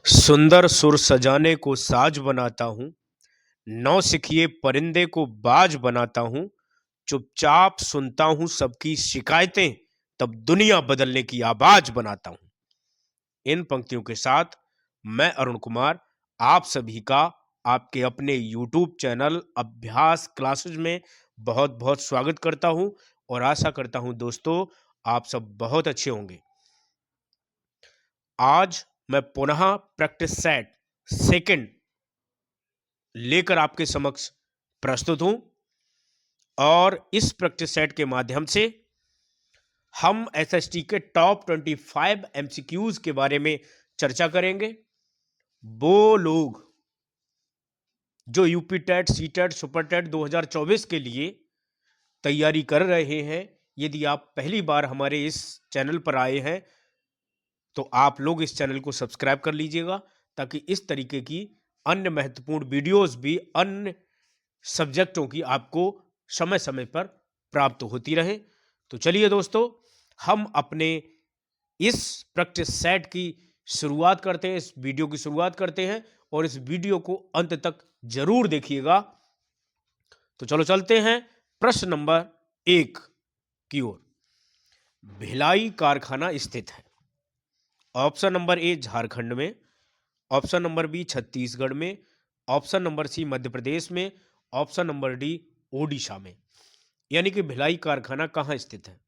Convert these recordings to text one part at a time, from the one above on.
सुंदर सुर सजाने को साज बनाता हूँ, नौसिखिए परिंदे को बाज बनाता हूँ, चुपचाप सुनता हूँ सबकी शिकायतें, तब दुनिया बदलने की आवाज बनाता हूँ। इन पंक्तियों के साथ मैं अरुण कुमार आप सभी का आपके अपने यूट्यूब चैनल अभ्यास क्लासेस में बहुत-बहुत स्वागत करता हूं और आशा करता हूं दोस्तों आप सब बहुत अच्छे होंगे। आज मैं पुनः प्रैक्टिस सेट सेकंड लेकर आपके समक्ष प्रस्तुत हूं और इस प्रैक्टिस सेट के माध्यम से हम एसएसटी के टॉप 25 एमसीक्यूज के बारे में चर्चा करेंगे। वो लोग जो UP TET, C TET, super TET 2024 के लिए तैयारी कर रहे हैं, यदि आप पहली बार हमारे इस चैनल पर आए हैं तो आप लोग इस चैनल को सब्सक्राइब कर लीजिएगा ताकि इस तरीके की अन्य महत्वपूर्ण वीडियोस भी अन्य सब्जेक्टों की आपको समय समय पर प्राप्त होती रहे। तो चलिए दोस्तों, हम अपने इस प्रैक्टिस सेट की शुरुआत करते हैं, इस वीडियो की शुरुआत करते हैं और इस वीडियो को अंत तक जरूर देखिएगा। तो चलो चलते हैं प्रश्न नंबर 1 की ओर। भिलाई कारखाना स्थित है। ऑप्शन नंबर ए झारखंड में, ऑप्शन नंबर बी छत्तीसगढ़ में, ऑप्शन नंबर सी मध्य प्रदेश में, ऑप्शन नंबर डी ओडिशा में। यानी कि भिलाई कारखाना कहाँ स्थित है।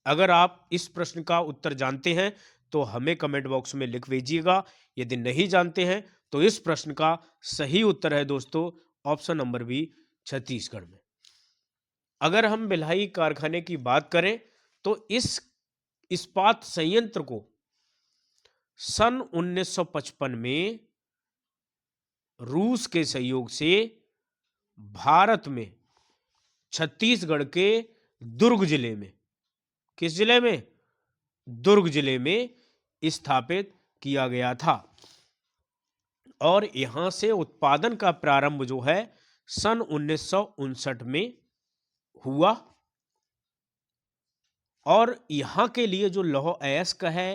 अगर आप इस प्रश्न का उत्तर जानते हैं तो हमें कमेंट बॉक्स में लिख भेजिएगा। यदि नहीं जानते हैं तो इस प्रश्न का सही उत्तर है दोस्तों ऑप्शन नंबर बी छत्तीसगढ़ में। अगर हम भिलाई कारखाने की बात करें तो इस इस्पात संयंत्र को सन 1955 में रूस के सहयोग से भारत में छत्तीसगढ़ के दुर्ग जिले में, किस जिले में, दुर्ग जिले में स्थापित किया गया था और यहां से उत्पादन का प्रारंभ जो है सन 1959 में हुआ और यहां के लिए जो लौह अयस्क है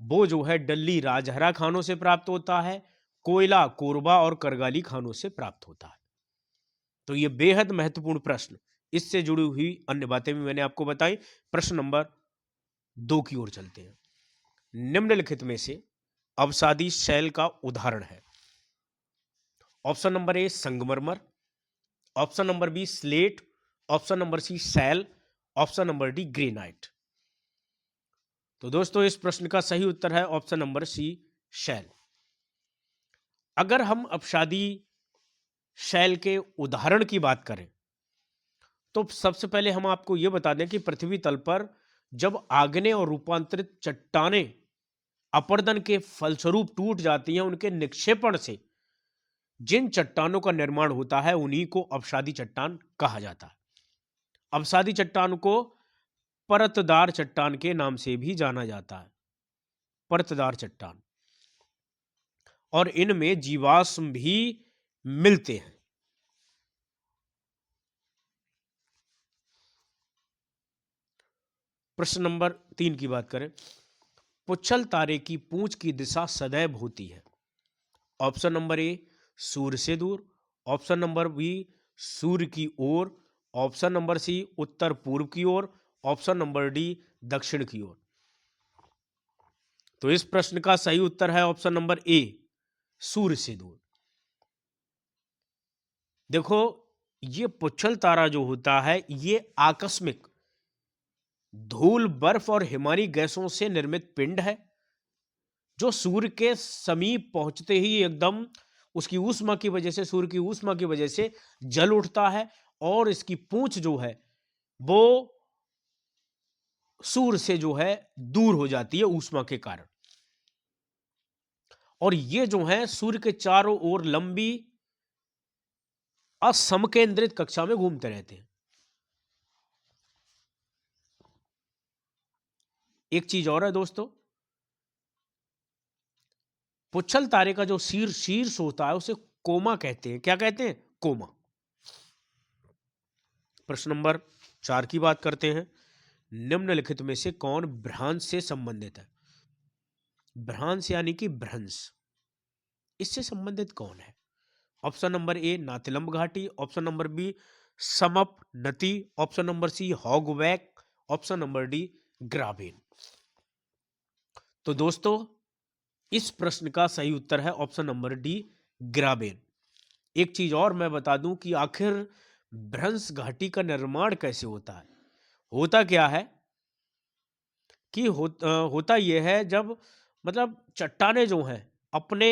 वो जो है डल्ली राजहरा खानों से प्राप्त होता है, कोयला कोरबा और करगाली खानों से प्राप्त होता है। तो ये बेहद महत्वपूर्ण प्रश्न, इससे जुड़ी हुई अन्य बातें भी मैंने आपको बताई। प्रश्न नंबर 2 की ओर चलते हैं। निम्नलिखित में से अवसादी शैल का उदाहरण है। ऑप्शन नंबर ए संगमरमर, option number B slate, option number C shale, option number D granite. तो दोस्तों इस प्रश्न का सही उत्तर है ऑप्शन नंबर सी शैल। अगर हम अवसादी शैल के उदाहरण की बात करें तो सबसे पहले हम आपको यह बता दें कि पृथ्वी तल पर जब आग्नेय और रूपांतरित चट्टानें अपरदन के फलस्वरूप टूट जाती हैं, उनके निक्षेपण से जिन चट्टानों का निर्माण होता है उन्हीं को अवसादी चट्टान कहा जाता है। अवसादी चट्टान को परतदार चट्टान के नाम से भी जाना जाता है, परतदार चट्टान, और इनमें जीवाश्म भी मिलते हैं। प्रश्न नंबर 3 की बात करें। पुच्छल तारे की पूंछ की दिशा सदैव होती है। ऑप्शन नंबर ए सूर्य से दूर, ऑप्शन नंबर बी सूर्य की ओर, ऑप्शन नंबर सी उत्तर पूर्व की ओर, ऑप्शन नंबर डी दक्षिण की ओर। तो इस प्रश्न का सही उत्तर है ऑप्शन नंबर ए सूर्य से दूर। देखो ये पुच्छल तारा जो होता है ये आकस्मिक धूल, बर्फ और हिमानी गैसों से निर्मित पिंड है जो सूर्य के समीप पहुंचते ही एकदम उसकी ऊष्मा की वजह से, सूर्य की ऊष्मा की वजह से जल उठता है और इसकी पूंछ जो है वो सूर्य से जो है दूर हो जाती है ऊष्मा के कारण, और ये जो है सूर्य के चारों ओर लंबी असमकेंद्रित कक्षा में घूमते रहते हैं। एक चीज और है दोस्तों, पुच्छल तारे का जो शीर्ष होता है उसे कोमा कहते हैं। क्या कहते हैं? कोमा। प्रश्न नंबर 4 की बात करते हैं। निम्नलिखित में से कौन भ्रांश से संबंधित है? भ्रांश यानी कि भ्रंश। इससे संबंधित कौन है? ऑप्शन नंबर ए नातिलंब घाटी, ऑप्शन नंबर बी समप नती, ऑप्शन नंबर सी हॉगवैक, ऑप्शन नंबर डी ग्राबेन। तो दोस्तों इस प्रश्न का सही उत्तर है ऑप्शन नंबर डी ग्राबेन। एक चीज और मैं बता दूं कि आखिर भ्रंश घाटी का निर्माण कैसे होता है। होता क्या है कि होता यह है जब मतलब चट्टाने जो हैं अपने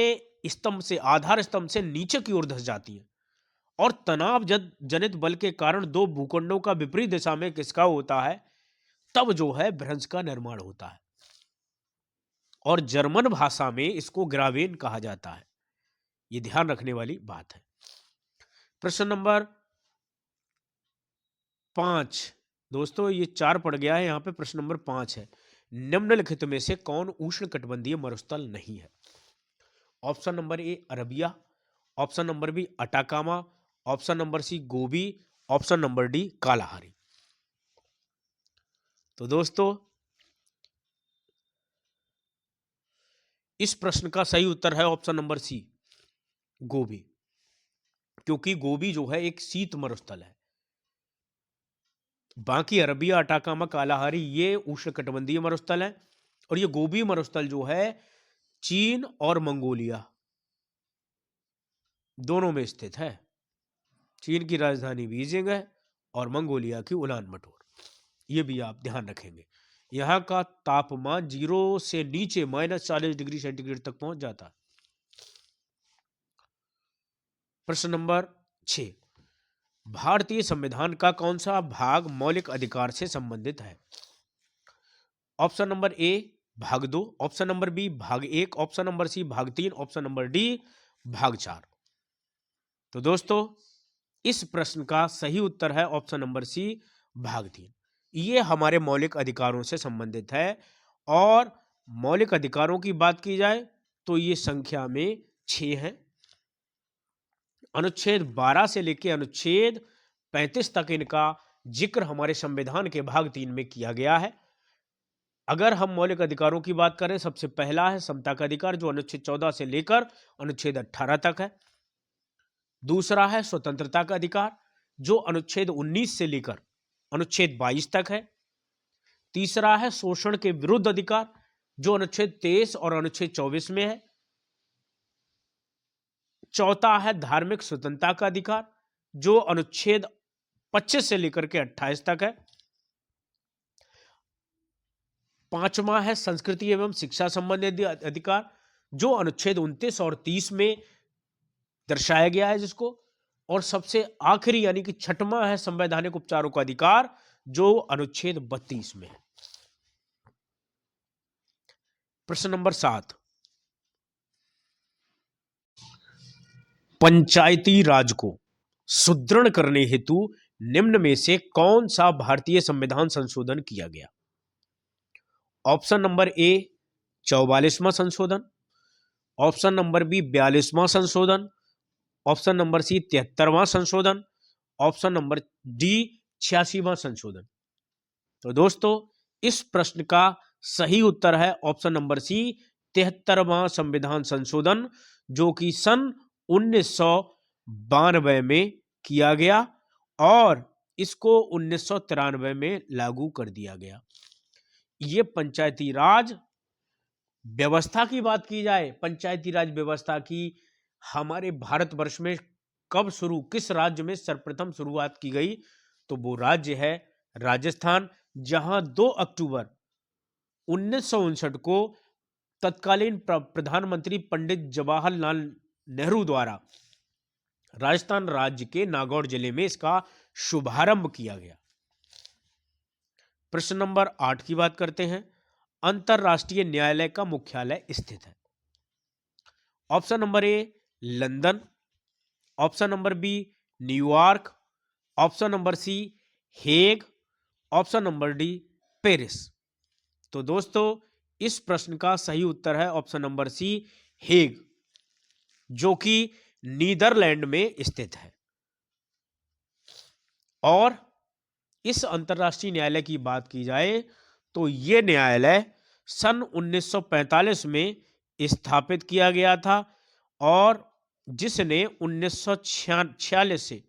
स्तंभ से आधार स्तंभ से नीचे की ओर धंस जाती हैं और तनाव जनित बल के कारण दो भूखंडों का विपरीत दिशा में खिसकाव होता है, तब जो है भ्रंश का निर्माण होता है और जर्मन भाषा में इसको ग्रावेन कहा जाता है। ये ध्यान रखने वाली बात है। प्रश्न नंबर 5 दोस्तों, ये 4 पड़ गया है, यहाँ पे प्रश्न नंबर 5 है। निम्नलिखित में से कौन उष्णकटिबंधीय मरुस्थल नहीं है? Option number A Arabia, option number B Atacama, option number C Gobi, option number D Kalahari. तो दोस्तों इस प्रश्न का सही उत्तर है ऑप्शन नंबर सी गोबी, क्योंकि गोबी जो है एक शीत मरुस्थल है। बाकी अरबिया अटाकामा कालाहारी ये उष्णकटिबंधीय मरुस्थल है और ये गोबी मरुस्थल जो है चीन और मंगोलिया दोनों में स्थित है। चीन की राजधानी बीजिंग है और मंगोलिया की उलान बटोर। ये भी आप ध्यान रखेंगे। यहाँ का तापमान 0 से नीचे -40 डिग्री सेंटीग्रेड तक पहुंच जाता है। प्रश्न नंबर 6, भारतीय संविधान का कौन सा भाग मौलिक अधिकार से संबंधित है? ऑप्शन नंबर ए भाग 2, ऑप्शन नंबर बी भाग 1, ऑप्शन नंबर सी भाग 3, ऑप्शन नंबर डी भाग 4। तो दोस्तों इस प्रश्न का सही उत्तर है ऑप्शन नंबर सी भाग 3। ये हमारे मौलिक अधिकारों से संबंधित है और मौलिक अधिकारों की बात की जाए तो ये संख्या में 6 हैं। अनुच्छेद 12 से लेकर अनुच्छेद 35 तक इनका जिक्र हमारे संविधान के भाग 3 में किया गया है। अगर हम मौलिक अधिकारों की बात करें, सबसे पहला है समता का अधिकार जो अनुच्छेद 14 से लेकर अनुच्छेद 18 तक है। दूसरा है स्वतंत्रता का अधिकार जो अनुच्छेद 19 से लेकर अनुच्छेद 22 तक है। तीसरा है शोषण के विरुद्ध अधिकार जो अनुच्छेद 23 और अनुच्छेद 24 में है। चौथा है धार्मिक स्वतंत्रता का अधिकार जो अनुच्छेद 25 से लेकर के 28 तक है। पांचवा है संस्कृति एवं शिक्षा संबंधी अधिकार जो अनुच्छेद 29 और 30 में दर्शाया गया है जिसको। और सबसे आखिरी यानी कि छठवां है संवैधानिक उपचारों का अधिकार जो अनुच्छेद 32 में है। प्रश्न नंबर 7, पंचायती राज को सुदृढ़ करने हेतु निम्न में से कौन सा भारतीय संविधान संशोधन किया गया? ऑप्शन नंबर ए 44वां संशोधन, ऑप्शन नंबर बी 42वां संशोधन, ऑप्शन नंबर सी 73वां संशोधन, ऑप्शन नंबर डी 86वां संशोधन। तो दोस्तों इस प्रश्न का सही उत्तर है ऑप्शन नंबर सी 73वां संविधान संशोधन जो कि सन 1992 में किया गया और इसको 1993 में लागू कर दिया गया। ये पंचायती राज व्यवस्था की बात की जाए, पंचायती राज व्यवस्था की हमारे भारतवर्ष में कब शुरू, किस राज्य में सर्वप्रथम शुरुआत की गई, तो वो राज्य है राजस्थान, जहां 2 अक्टूबर 1959 को तत्कालीन प्रधानमंत्री पंडित जवाहरलाल नेहरू द्वारा राजस्थान राज्य के नागौर जिले में इसका शुभारंभ किया गया। प्रश्न नंबर 8 की बात करते हैं। अंतरराष्ट्रीय न्यायालय का मुख्यालय स्थित है? Option number A London, option number B New York, option number C Hague, option number D Paris. तो दोस्तों इस प्रश्न का सही उत्तर है ऑप्शन नंबर सी हेग जो कि नीदरलैंड में स्थित है। और इस अंतरराष्ट्रीय न्यायालय की बात की जाए तो यह न्यायालय सन 1945 में स्थापित किया गया था और जिसने 1946 से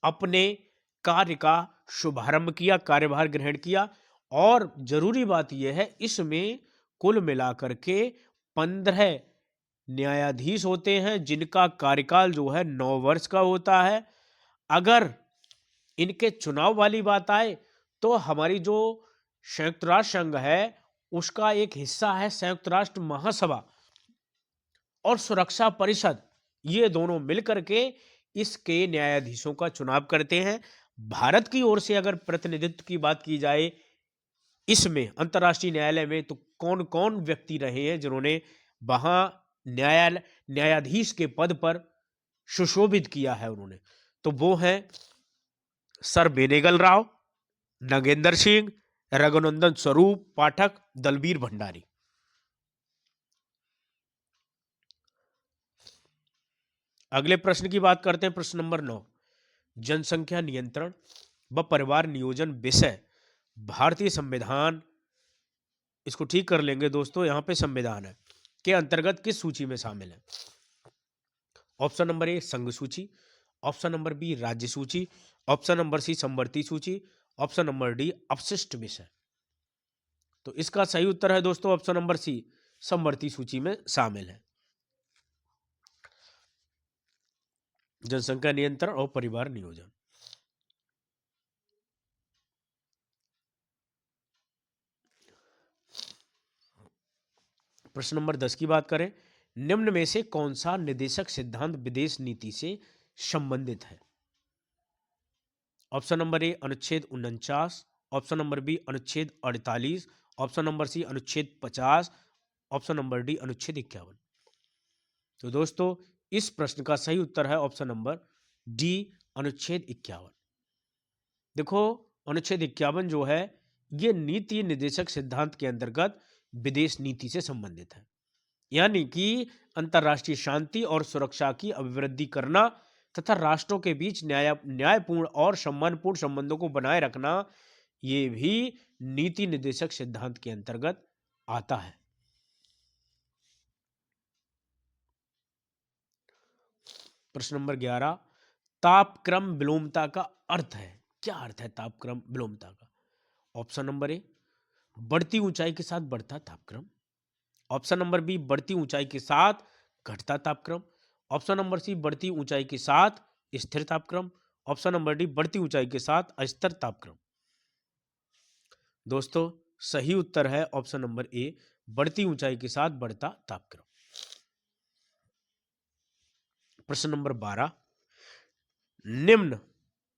अपने कार्य का शुभारंभ किया, कार्यभार ग्रहण किया। और जरूरी बात यह है, इसमें कुल मिलाकर के 15 न्यायाधीश होते हैं, जिनका कार्यकाल जो है 9 वर्ष का होता है। अगर इनके चुनाव वाली बात आए तो हमारी जो संयुक्त राष्ट्र संघ है उसका एक हिस्सा है संयुक्त राष्ट्र महासभा और सुरक्षा परिषद, ये दोनों मिलकर के इसके न्यायाधीशों का चुनाव करते हैं। भारत की ओर से अगर प्रतिनिधित्व की बात की जाए इसमें अंतर्राष्ट्रीय न्यायालय में, तो कौन कौन व्यक्ति रहे हैं जिन्होंने वहां न्यायाधीश के पद पर सुशोभित किया है उन्होंने, तो वो हैं सर बेनेगल राव, नागेंद्र सिंह, रघुनंदन स्वरूप पाठक, दलबीर भंडारी। अगले प्रश्न की बात करते हैं, प्रश्न नंबर 9। जनसंख्या नियंत्रण व परिवार नियोजन विषय भारतीय संविधान, इसको ठीक कर लेंगे दोस्तों, यहां पे संविधान है के अंतर्गत किस सूची में शामिल है? ऑप्शन नंबर ए संघ सूची, ऑप्शन नंबर बी राज्य सूची, ऑप्शन नंबर सी समवर्ती सूची, ऑप्शन नंबर डी अपशिष्ट विषय। तो इसका सही उत्तर है दोस्तों ऑप्शन नंबर सी, समवर्ती सूची में शामिल है। जनसंख्या नियंत्रण और परिवार नियोजन। प्रश्न नंबर 10 की बात करें, निम्न में से कौन सा निदेशक सिद्धांत विदेश नीति से संबंधित है? ऑप्शन नंबर ए अनुच्छेद 49, ऑप्शन नंबर बी अनुच्छेद 48, ऑप्शन नंबर सी अनुच्छेद 50, ऑप्शन नंबर डी अनुच्छेद 51। तो दोस्तों इस प्रश्न का सही उत्तर है ऑप्शन नंबर डी अनुच्छेद 51। देखो अनुच्छेद 51 जो है ये नीति निर्देशक सिद्धांत के अंतर्गत विदेश नीति से संबंधित है, यानी कि अंतर्राष्ट्रीय शांति और सुरक्षा की अभिवृद्धि करना तथा राष्ट्रों के बीच न्यायपूर्ण और सम्मानपूर्ण संबंधों को बनाए रखना, ये भी नीति निर्देशक सिद्धांत के अंतर्गत आता है। प्रश्न नंबर 11, तापक्रम विलोमता का अर्थ है, क्या अर्थ है तापक्रम विलोमता का? ऑप्शन नंबर ए बढ़ती ऊंचाई के साथ बढ़ता तापक्रम, ऑप्शन नंबर बी बढ़ती ऊंचाई के साथ घटता तापक्रम, ऑप्शन नंबर सी बढ़ती ऊंचाई के साथ स्थिर तापक्रम, ऑप्शन नंबर डी बढ़ती ऊंचाई के साथ अस्थिर तापक्रम। दोस्तों सही उत्तर है ऑप्शन नंबर ए, बढ़ती ऊंचाई के साथ बढ़ता तापक्रम। प्रश्न नंबर 12, निम्न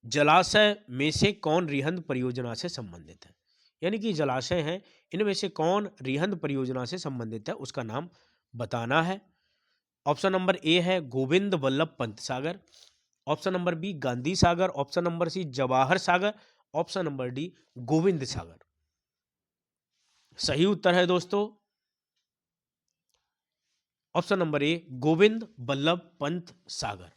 जलाशय में से कौन रिहंद परियोजना से संबंधित है? यानी कि जलाशय हैं, इनमें से कौन रिहंद परियोजना से संबंधित है उसका नाम बताना है। ऑप्शन नंबर ए है Govind Vallabh Pant Sagar, option number B Gandhi Sagar, option number C Jawahar Sagar, option number D Govind Sagar. सही उत्तर है दोस्तों option number A Govind Vallabh Pant Sagar.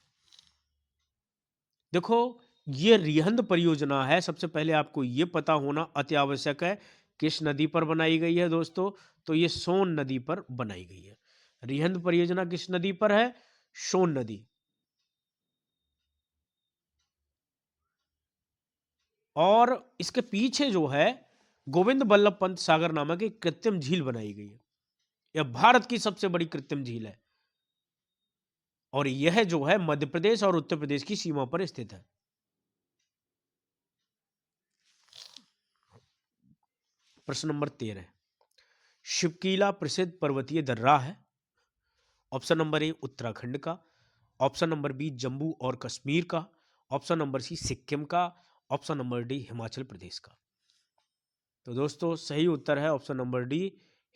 देखो ये रिहंद परियोजना है, सबसे पहले आपको ये पता होना अति आवश्यक है किस नदी पर बनाई गई है दोस्तों, तो ये सोन नदी पर बनाई गई है। रिहंद परियोजना किस नदी पर है? सोन नदी। और इसके पीछे जो है गोविंद वल्लभ पंत सागर नामक एक कृत्रिम झील बनाई गई है, यह भारत की सबसे बड़ी कृत्रिम झील है और यह जो है मध्य प्रदेश और उत्तर प्रदेश की सीमा पर स्थित है। प्रश्न नंबर 13, शिवकीला प्रसिद्ध पर्वतीय दर्रा है। ऑप्शन नंबर ए उत्तराखंड का, ऑप्शन नंबर बी जम्मू और कश्मीर का, ऑप्शन नंबर सी सिक्किम का, option number D Himachal Pradesh का। तो दोस्तों सही उत्तर है option number D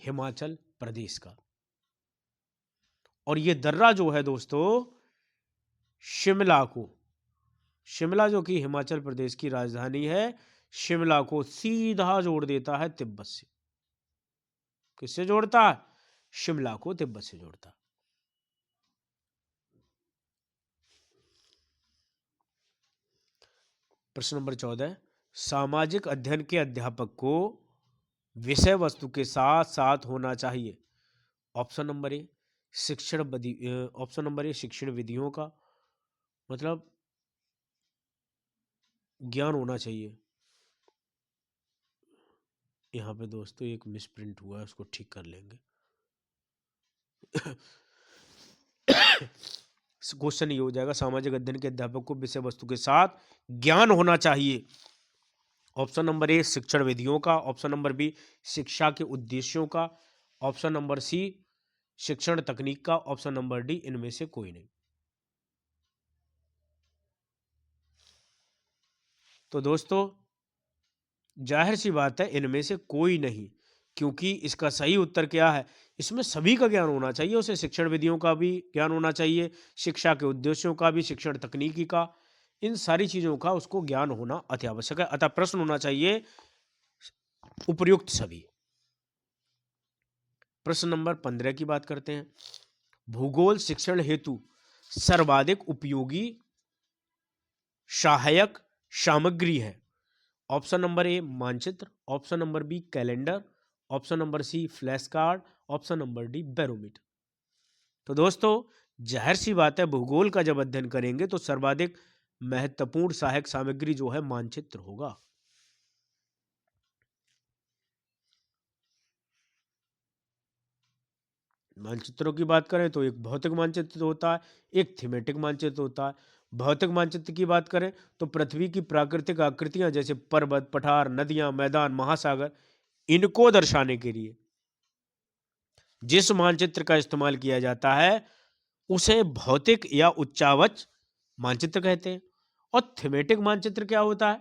Himachal Pradesh का। और ये दर्रा जो है दोस्तों शिमला जो कि हिमाचल प्रदेश की राजधानी है, शिमला को सीधा जोड़ देता है तिब्बत से। किससे जोड़ता है? शिमला को तिब्बत से जोड़ता है। प्रश्न नंबर 14, सामाजिक अध्ययन के अध्यापक को विषय वस्तु के साथ साथ होना चाहिए। ऑप्शन नंबर ए शिक्षण विधि, ऑप्शन नंबर ए शिक्षण विधियों का, मतलब ज्ञान होना चाहिए। यहाँ पे दोस्तों एक मिसप्रिंट हुआ है, उसको ठीक कर लेंगे। क्वेश्चन ये हो जाएगा, सामाजिक अध्ययन के अध्यापक को विषय वस्तु के साथ ज्ञान होना चाहिए। ऑप्शन नंबर ए शिक्षण विधियों का, ऑप्शन नंबर बी शिक्षा के उद्देश्यों का, ऑप्शन नंबर सी शिक्षण तकनीक का, ऑप्शन नंबर डी इनमें से कोई नहीं। तो दोस्तों जाहिर सी बात है इनमें से कोई नहीं, क्योंकि इसका सही उत्तर क्या है, इसमें सभी का ज्ञान होना चाहिए। उसे शिक्षण विधियों का भी ज्ञान होना चाहिए, शिक्षा के उद्देश्यों का भी, शिक्षण तकनीकी का, इन सारी चीजों का उसको ज्ञान होना अति आवश्यक है। अतः प्रश्न होना चाहिए उपयुक्त सभी। प्रश्न नंबर 15 की बात करते हैं। भूगोल शिक्षण हेतु सर्वाधिक उपयोगी सहायक सामग्री है। ऑप्शन नंबर ए मानचित्र, option number B calendar, option number C flash card, option number D barometer. तो दोस्तों जाहिर सी बात है भूगोल का जब अध्ययन करेंगे तो सर्वाधिक महत्वपूर्ण सहायक सामग्री जो है मानचित्र होगा। मानचित्रों की बात करें तो एक भौतिक मानचित्र होता है, एक थीमेटिक मानचित्र होता है। भौतिक मानचित्र की बात करें तो पृथ्वी की प्राकृतिक आकृतियां जैसे पर्वत, पठार, नदियां, मैदान, महासागर, इनको दर्शाने के लिए जिस मानचित्र का इस्तेमाल किया जाता है उसे भौतिक या उच्चावच मानचित्र कहते हैं। और थीमेटिक मानचित्र क्या होता है,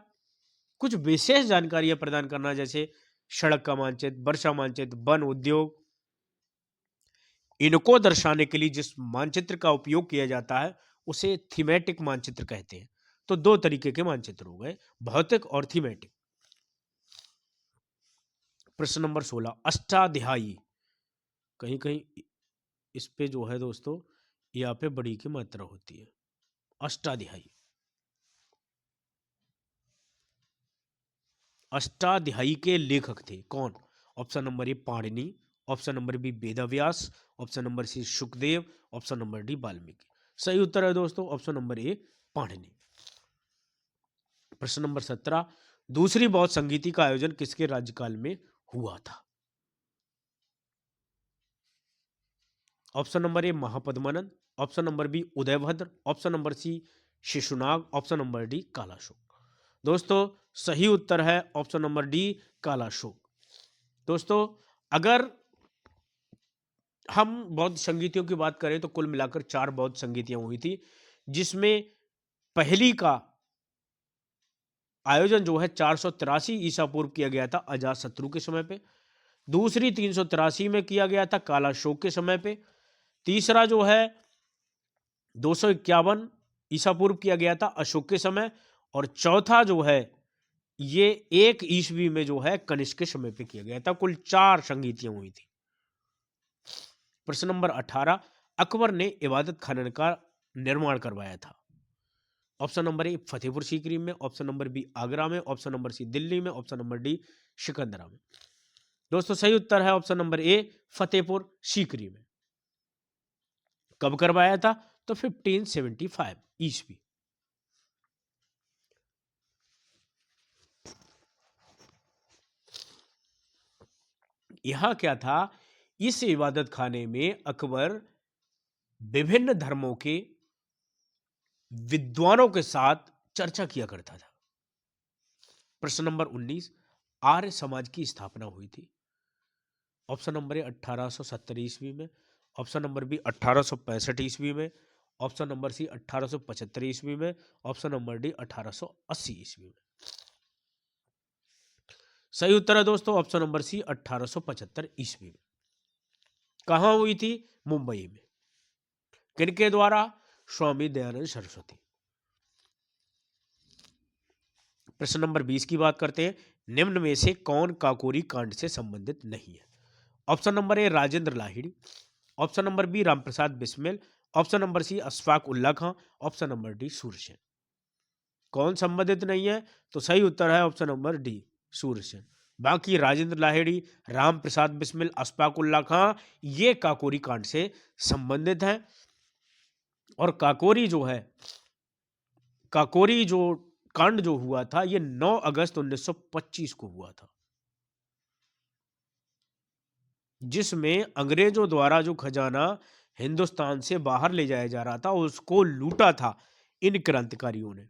कुछ विशेष जानकारियां प्रदान करना, जैसे सड़क का मानचित्र, वर्षा मानचित्र, वन, उद्योग, इनको दर्शाने के लिए जिस मानचित्र का उपयोग किया जाता है उसे थीमेटिक मानचित्र कहते हैं। तो दो तरीके के मानचित्र हो गए, भौतिक और थीमेटिक। प्रश्न नंबर 16 अष्टाध्यायी, कहीं कहीं इस पे जो है दोस्तों यहाँ पे बड़ी की मात्रा होती है। अष्टाध्यायी, अष्टाध्यायी के लेखक थे कौन? Option number A Panini, option number B Vedvyas, option number C Sukhdev, option number D Valmiki. सही उत्तर है दोस्तों ऑप्शन नंबर ए पाणिनि। प्रश्न नंबर 17 दूसरी बौद्ध संगीति का आयोजन किसके राज्यकाल में हुआ था? Option number A Mahapadmananda, option number B Udayabhadra, option number C Shishunaga, option number D Kalashoka. दोस्तों सही उत्तर है ऑप्शन नंबर डी कालाशोक। दोस्तों अगर हम बौद्ध संगीतियों की बात करें तो कुल मिलाकर 4 बौद्ध संगीतियां हुई थी, जिसमें पहली का आयोजन जो है 483 ईसा पूर्व किया गया था अजातशत्रु के समय पे, दूसरी 383 में किया गया था कालाशोक के समय पे, तीसरा जो है 251 ईसा पूर्व किया गया था अशोक के समय, और चौथा जो है ये 1 ईस्वी में जो है कनिष्क के समय पे किया गया था। कुल 4 संगीतियां हुई थी। प्रश्न नंबर 18 अकबर ने इबादत खाना का निर्माण करवाया था। ऑप्शन नंबर ए फतेहपुर सीकरी में, ऑप्शन नंबर बी आगरा में, ऑप्शन नंबर सी दिल्ली में, ऑप्शन नंबर डी सिकंदरा में। दोस्तों सही उत्तर है ऑप्शन नंबर ए फतेहपुर सीकरी में। कब करवाया था? तो 1575 ईस्वी। यहां क्या था, इस इबादत खाने में अकबर विभिन्न धर्मों के विद्वानों के साथ चर्चा किया करता था। प्रश्न नंबर 19 आर्य समाज की स्थापना हुई थी। ऑप्शन नंबर ए 1870 ईस्वी में, ऑप्शन नंबर बी 1865 ईस्वी में, ऑप्शन नंबर सी 1875 ईस्वी में, ऑप्शन नंबर डी 1880 ईस्वी में। सही उत्तर है दोस्तों ऑप्शन नंबर सी 1875 ईस्वी में। कहां हुई थी? मुंबई में। किनके द्वारा? स्वामी दयानंद सरस्वती। प्रश्न नंबर 20 की बात करते हैं। निम्न में से कौन काकोरी कांड से संबंधित नहीं है? Option number A Rajendra Lahiri, option number B Ramprasad Bismil, option number C Ashfaq Ulla Khan, option number D Surya Sen. कौन संबंधित नहीं है? तो सही उत्तर है ऑप्शन नंबर डी सूर्यसेन। बाकी राजेंद्र लाहिड़ी, राम प्रसाद बिस्मिल, अशफाक उल्लाह खां, ये काकोरी कांड से संबंधित हैं। और काकोरी जो है, काकोरी जो कांड जो हुआ था, ये 9 अगस्त 1925 को हुआ था, जिसमें अंग्रेजों द्वारा जो खजाना हिंदुस्तान से बाहर ले जाया जा रहा था, उसको लूटा था इन क्रांतिकारियों ने।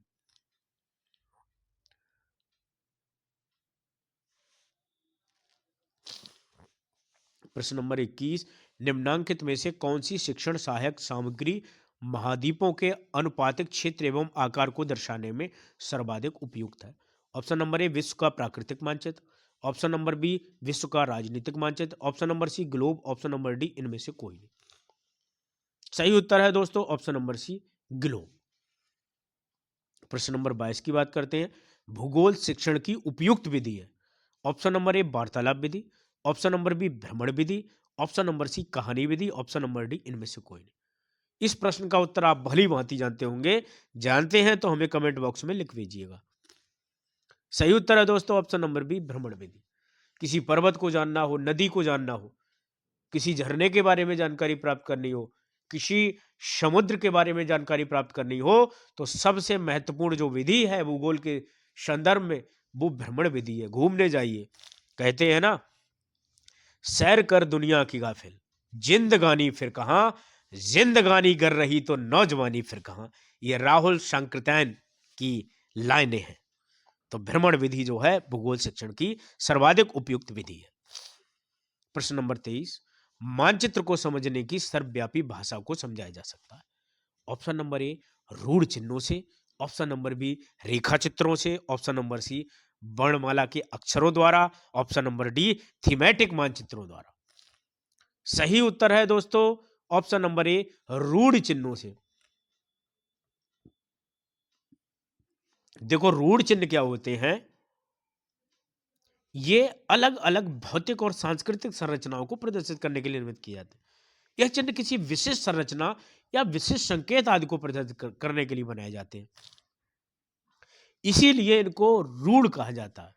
प्रश्न नंबर 21, निम्नांकित में से कौन सी शिक्षण सहायक सामग्री महाद्वीपों के अनुपातिक क्षेत्र एवं आकार को दर्शाने में सर्वाधिक उपयुक्त है? ऑप्शन नंबर ए, विश्व का प्राकृतिक मानचित्र। ऑप्शन नंबर बी, विश्व का राजनीतिक मानचित्र। Option number C, globe. Option number D, इनमें से कोई नहीं। सही उत्तर है दोस्तों ऑप्शन नंबर सी, ग्लोब। प्रश्न नंबर 22 की बात करते हैं। भूगोल शिक्षण की उपयुक्त विधि है। ऑप्शन नंबर ए, वार्तालाप विधि। ऑप्शन नंबर बी, भ्रमण विधि। ऑप्शन नंबर सी, कहानी विधि। ऑप्शन नंबर डी, इनमें से कोई नहीं। इस प्रश्न का उत्तर आप भली भांति जानते होंगे, जानते हैं तो हमें कमेंट बॉक्स में लिख दीजिएगा। सही उत्तर है दोस्तों ऑप्शन नंबर बी, भ्रमण विधि। किसी पर्वत को जानना हो, नदी को जानना हो, किसी झरने के बारे में जानकारी प्राप्त करनी हो, किसी समुद्र के बारे में जानकारी प्राप्त करनी हो, तो सबसे महत्वपूर्ण जो विधि है भूगोल के संदर्भ में, वो भ्रमण विधि है। घूमने जाइए। कहते हैं ना, सैर कर दुनिया की गाफिल, जिंदगानी फिर कहां, जिंदगानी कर रही तो नौजवानी फिर कहां। ये राहुल सांकृत्यायन की लाइनें हैं। तो भ्रमण विधि जो है भूगोल शिक्षण की सर्वाधिक उपयुक्त विधि है। प्रश्न नंबर 23, मानचित्र को समझने की सर्वव्यापी भाषा को समझाया जा सकता है। ऑप्शन नंबर ए, रूढ़ चिन्हों से। ऑप्शन नंबर बी, रेखा चित्रों से। ऑप्शन नंबर सी, वर्णमाला के अक्षरों द्वारा। ऑप्शन नंबर डी, थीमेटिक मानचित्रों द्वारा। सही उत्तर है दोस्तों ऑप्शन नंबर ए, रूढ़ चिन्हों से। देखो, रूढ़ चिन्ह क्या होते हैं? ये अलग अलग भौतिक और सांस्कृतिक संरचनाओं को प्रदर्शित करने के लिए निर्मित किए जाते हैं। यह चिन्ह किसी विशिष्ट संरचना या विशिष्ट संकेत आदि को प्रदर्शित करने के लिए बनाए जाते हैं, इसीलिए इनको रूढ़ कहा जाता है।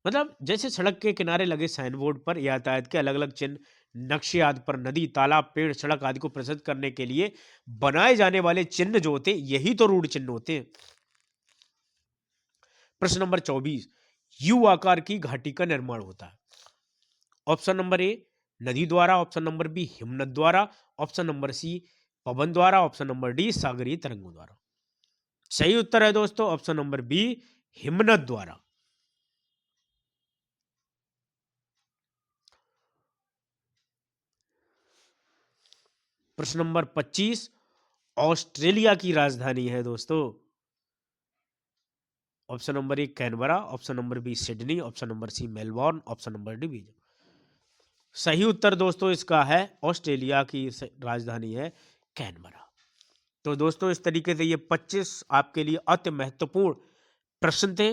मतलब जैसे सड़क के किनारे लगे साइन बोर्ड पर यातायात के अलग अलग चिन्ह, नक्शे आदि पर नदी, तालाब, पेड़, सड़क आदि को प्रदर्शित करने के लिए बनाए जाने वाले चिन्ह जो होते हैं, यही तो रूढ़ चिन्ह होते हैं। प्रश्न नंबर 24, यू आकार की घाटी का निर्माण होता है। ऑप्शन नंबर ए, नदी द्वारा। ऑप्शन नंबर बी, हिमनद द्वारा। ऑप्शन नंबर सी, पवन द्वारा। ऑप्शन नंबर डी, सागरीय तरंगों द्वारा। सही उत्तर है दोस्तों ऑप्शन नंबर बी, हिमनद द्वारा। प्रश्न नंबर 25, ऑस्ट्रेलिया की राजधानी है दोस्तों। Option number A, Canberra. Option number B, Sydney. Option number C, Melbourne. Option number D, Beijing. सही उत्तर दोस्तों इसका है, ऑस्ट्रेलिया की राजधानी है कैनबरा। तो दोस्तों इस तरीके से ये 25 आपके लिए अति महत्वपूर्ण प्रश्न थे।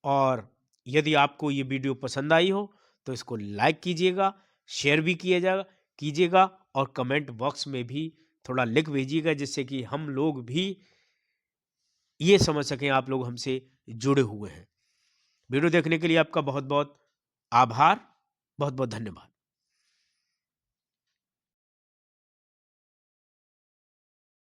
और यदि आपको ये वीडियो पसंद आई हो तो इसको लाइक कीजिएगा, शेयर भी कीजिएगा और कमेंट बॉक्स में भी थोड़ा लिख भेजिएगा, जिससे कि हम लोग भी ये समझ सकें आप लोग हमसे जुड़े हुए हैं। वीडियो देखने के लिए आपका बहुत बहुत आभार, बहुत बहुत धन्यवाद।